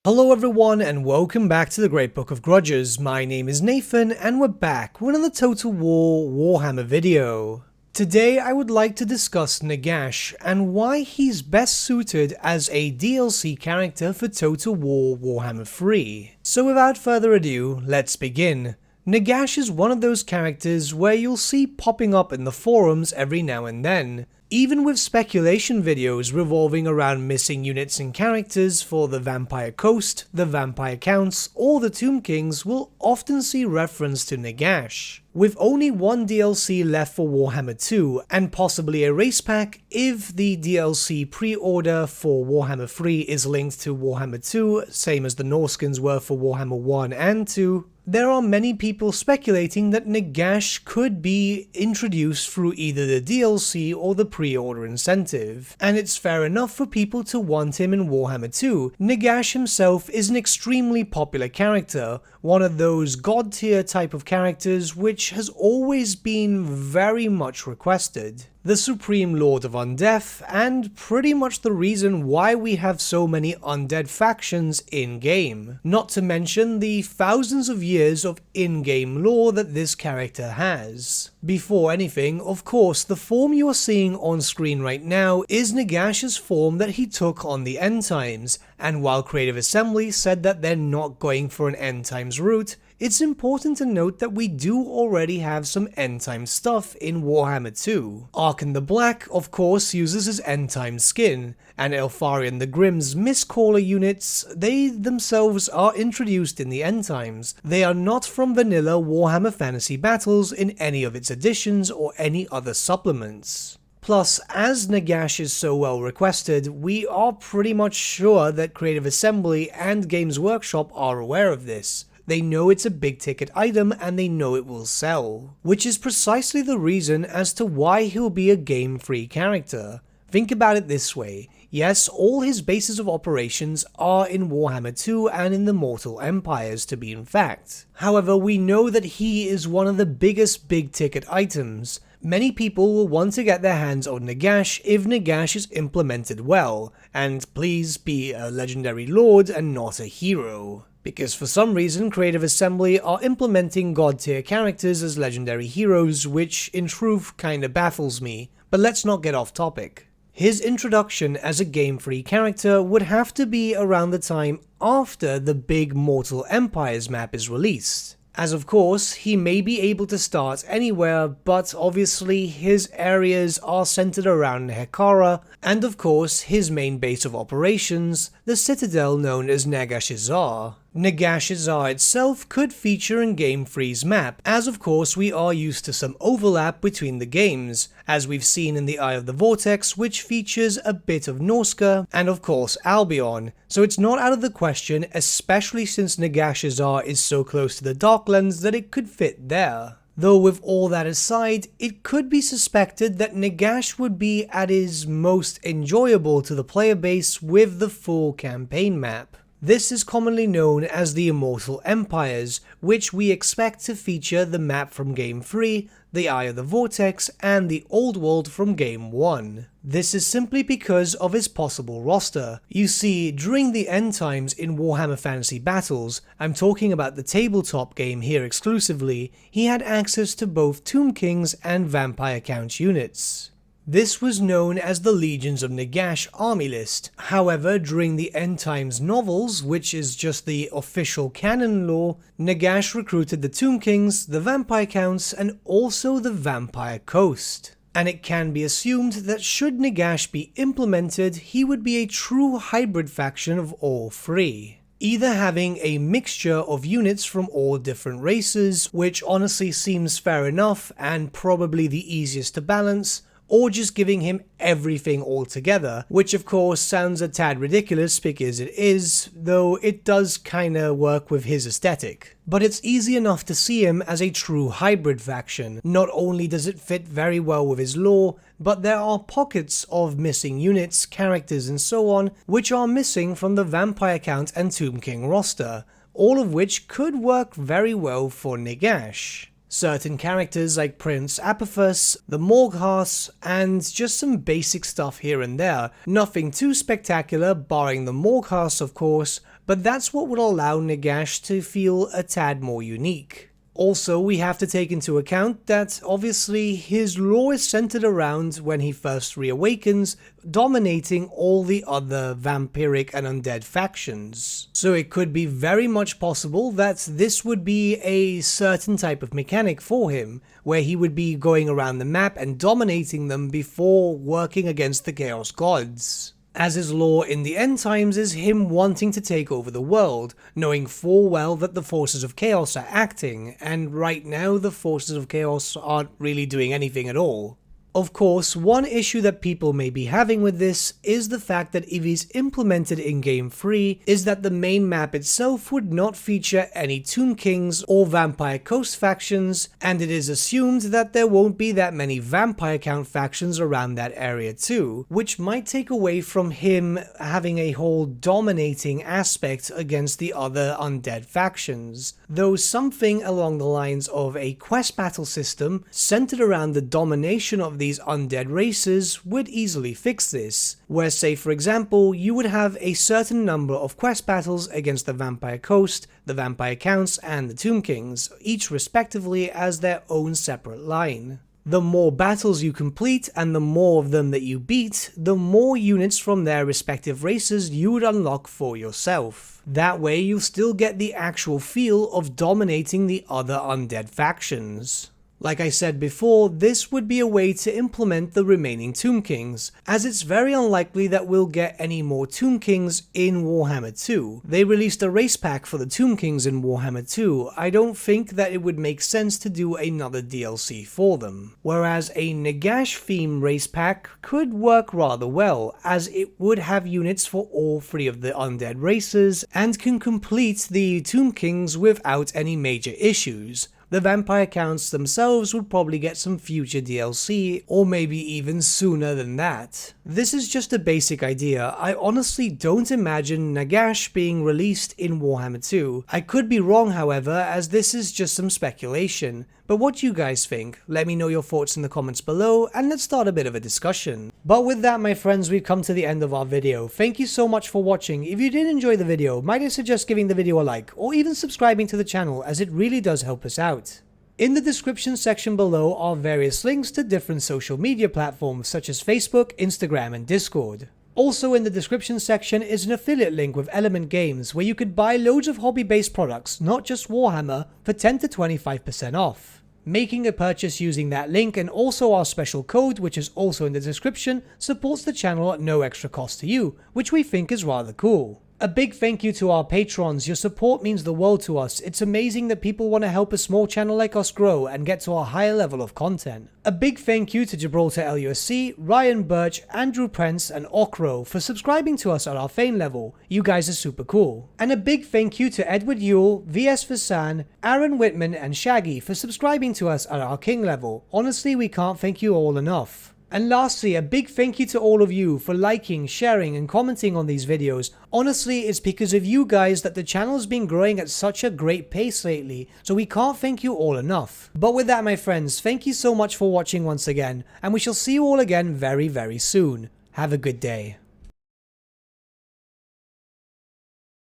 Hello everyone and welcome back to the Great Book of Grudges. My name is Nathan and we're back with another Total War Warhammer video. Today I would like to discuss Nagash and why he's best suited as a DLC character for Total War Warhammer 3. So without further ado, let's begin. Nagash is one of those characters where you'll see popping up in the forums every now and then. Even with speculation videos revolving around missing units and characters for the Vampire Coast, the Vampire Counts, or the Tomb Kings will often see reference to Nagash. With only one DLC left for Warhammer 2, and possibly a race pack if the DLC pre-order for Warhammer 3 is linked to Warhammer 2, same as the Norskins were for Warhammer 1 and 2, there are many people speculating that Nagash could be introduced through either the DLC or the pre-order incentive, and it's fair enough for people to want him in Warhammer 2. Nagash himself is an extremely popular character, one of those god tier type of characters which has always been very much requested. The Supreme Lord of Undeath, and pretty much the reason why we have so many undead factions in-game. Not to mention the thousands of years of in-game lore that this character has. Before anything, of course, the form you are seeing on screen right now is Nagash's form that he took on the End Times, and while Creative Assembly said that they're not going for an End Times route, it's important to note that we do already have some End Time stuff in Warhammer 2. Arkan the Black, of course, uses his End Time skin, and Elfarion the Grimm's Mistcaller units, they themselves are introduced in the End Times. They are not from vanilla Warhammer Fantasy Battles in any of its editions or any other supplements. Plus, as Nagash is so well requested, we are pretty much sure that Creative Assembly and Games Workshop are aware of this. They know it's a big ticket item and they know it will sell, which is precisely the reason as to why he'll be a game-free character. Think about it this way, yes, all his bases of operations are in Warhammer 2 and in the Mortal Empires to be in fact. However, we know that he is one of the biggest big ticket items. Many people will want to get their hands on Nagash if Nagash is implemented well, and please be a legendary lord and not a hero. Because for some reason Creative Assembly are implementing god tier characters as legendary heroes, which in truth kinda baffles me, but let's not get off topic. His introduction as a game-free character would have to be around the time after the big Mortal Empires map is released. As of course, he may be able to start anywhere, but obviously his areas are centered around Hekara, and of course his main base of operations, the citadel known as Nagashizar. Nagashizar itself could feature in Game Free's map, as of course we are used to some overlap between the games, as we've seen in the Eye of the Vortex, which features a bit of Norsca, and of course Albion, so it's not out of the question, especially since Nagashizar is so close to the Darklands that it could fit there. Though with all that aside, it could be suspected that Nagash would be at his most enjoyable to the player base with the full campaign map. This is commonly known as the Immortal Empires, which we expect to feature the map from Game 3, the Eye of the Vortex, and the Old World from Game 1. This is simply because of his possible roster. You see, during the End Times in Warhammer Fantasy Battles, I'm talking about the tabletop game here exclusively, he had access to both Tomb Kings and Vampire Count units. This was known as the Legions of Nagash army list. However, during the End Times novels, which is just the official canon lore, Nagash recruited the Tomb Kings, the Vampire Counts, and also the Vampire Coast. And it can be assumed that should Nagash be implemented, he would be a true hybrid faction of all three. Either having a mixture of units from all different races, which honestly seems fair enough and probably the easiest to balance, or just giving him everything altogether, which of course sounds a tad ridiculous because it is, though it does kinda work with his aesthetic. But it's easy enough to see him as a true hybrid faction. Not only does it fit very well with his lore, but there are pockets of missing units, characters and so on, which are missing from the Vampire Count and Tomb King roster, all of which could work very well for Nagash. Certain characters like Prince Apophis, the Morghast, and just some basic stuff here and there. Nothing too spectacular, barring the Morghast of course, but that's what would allow Nagash to feel a tad more unique. Also, we have to take into account that obviously his lore is centered around when he first reawakens, dominating all the other vampiric and undead factions. So it could be very much possible that this would be a certain type of mechanic for him, where he would be going around the map and dominating them before working against the Chaos Gods. As his lore in the end times is him wanting to take over the world, knowing full well that the forces of chaos are acting, and right now the forces of chaos aren't really doing anything at all. Of course, one issue that people may be having with this is the fact that if he's implemented in Game 3, is that the main map itself would not feature any Tomb Kings or Vampire Coast factions, and it is assumed that there won't be that many Vampire Count factions around that area too, which might take away from him having a whole dominating aspect against the other undead factions, though something along the lines of a quest battle system centered around the domination of these undead races would easily fix this, where say for example you would have a certain number of quest battles against the Vampire Coast, the Vampire Counts and the Tomb Kings, each respectively as their own separate line. The more battles you complete and the more of them that you beat, the more units from their respective races you would unlock for yourself. That way you'll still get the actual feel of dominating the other undead factions. Like I said before, this would be a way to implement the remaining Tomb Kings, as it's very unlikely that we'll get any more Tomb Kings in Warhammer 2. They released a race pack for the Tomb Kings in Warhammer 2, I don't think that it would make sense to do another DLC for them. Whereas a Nagash theme race pack could work rather well, as it would have units for all three of the undead races, and can complete the Tomb Kings without any major issues. The Vampire Counts themselves would probably get some future DLC, or maybe even sooner than that. This is just a basic idea. I honestly don't imagine Nagash being released in Warhammer 2. I could be wrong, however, as this is just some speculation. But what do you guys think? Let me know your thoughts in the comments below, and let's start a bit of a discussion. But with that, my friends, we've come to the end of our video. Thank you so much for watching. If you did enjoy the video, might I suggest giving the video a like, or even subscribing to the channel, as it really does help us out. In the description section below are various links to different social media platforms such as Facebook, Instagram, and Discord. Also in the description section is an affiliate link with Element Games where you could buy loads of hobby-based products, not just Warhammer, for 10 to 25% off. Making a purchase using that link and also our special code, which is also in the description, supports the channel at no extra cost to you, which we think is rather cool. A big thank you to our patrons. Your support means the world to us. It's amazing that people want to help a small channel like us grow and get to a higher level of content. A big thank you to Gibraltar LUSC, Ryan Bertsche, Andrew Prince, and Okro for subscribing to us at our Fame level. You guys are super cool. And a big thank you to Edward Yule, VS Vasan, Aaron Whitman, and Shaggy for subscribing to us at our King level. Honestly, we can't thank you all enough. And lastly, a big thank you to all of you for liking, sharing, and commenting on these videos. Honestly, it's because of you guys that the channel has been growing at such a great pace lately, so we can't thank you all enough. But with that, my friends, thank you so much for watching once again, and we shall see you all again very, very soon. Have a good day.